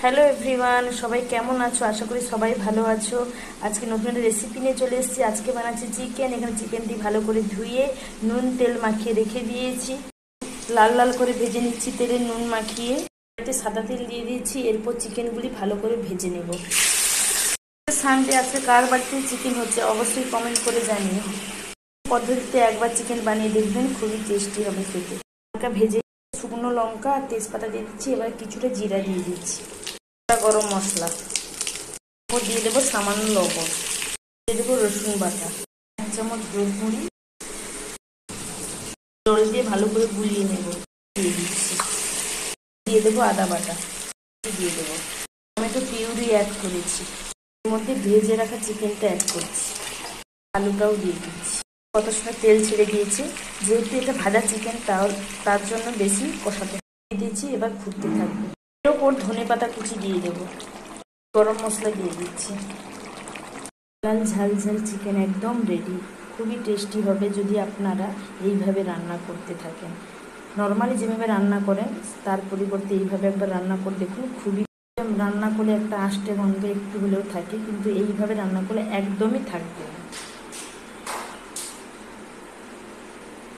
Hello everyone, সবাই কেমন আছো? আশা করি সবাই ভালো আছো। আজকে নতুন একটা রেসিপি নিয়ে চলে এসেছি। আজকে বানাচ্ছি চিকেন। এখানে চিকেনটি ভালো করে ধুয়ে নুন তেল মাখিয়ে রেখে দিয়েছি। লাল লাল করে ভেজে নিচ্ছি তেলে নুন মাখিয়ে। এতে সাদা তেল দিয়ে দিয়েছি। এরপর চিকেনগুলি ভালো করে ভেজে নেব। সানডে আজকে কার বাড়িতে চিকেন হচ্ছে অবশ্যই কমেন্ট করে জানিও। পদ্ধতিতে একবার চিকেন বানিয়ে দেখবেন, খুবই টেস্টি হবে খেতে। হালকা ভেজে শুকনো লঙ্কা আর তেজপাতা দিয়ে দিচ্ছি। এবার কিছুটা জিরা দিয়ে দিচ্ছি, গরম মশলা দিয়ে দেবো, সামান্য লবণ দিয়ে দেবো, রসুন বাটা 1 চামচ, গোলমরিচ জল দিয়ে ভালো করে গুলিয়ে নেব। দিয়ে দিচ্ছি, দিয়ে দেবো আদা বাটা, দিয়ে দেবো টমেটো পিউরি অ্যাড করেছি। এর মধ্যে ভেজে রাখা চিকেনটা অ্যাড করছি, আলুটাও দিয়ে দিচ্ছি। কত সময় তেল ছেড়ে দিয়েছি, যেহেতু এটা ভাজা চিকেন তার জন্য বেশি কষাতে দিয়েছি। এবার ফুটতে থাকবে। এর ওপর ধনে পাতা কুচি দিয়ে দেবো, গরম মশলা দিয়ে দিচ্ছি। লাল ঝাল ঝাল চিকেন একদম রেডি। খুবই টেস্টি হবে যদি আপনারা এইভাবে রান্না করতে থাকেন। নর্মালি যেভাবে রান্না করেন তার পরিবর্তে এইভাবে একবার রান্না করে দেখুন। খুবই রান্না করলে একটা আষ্টে গন্ধ একটু হলেও থাকে, কিন্তু এইভাবে রান্না করলে একদমই থাকবে না।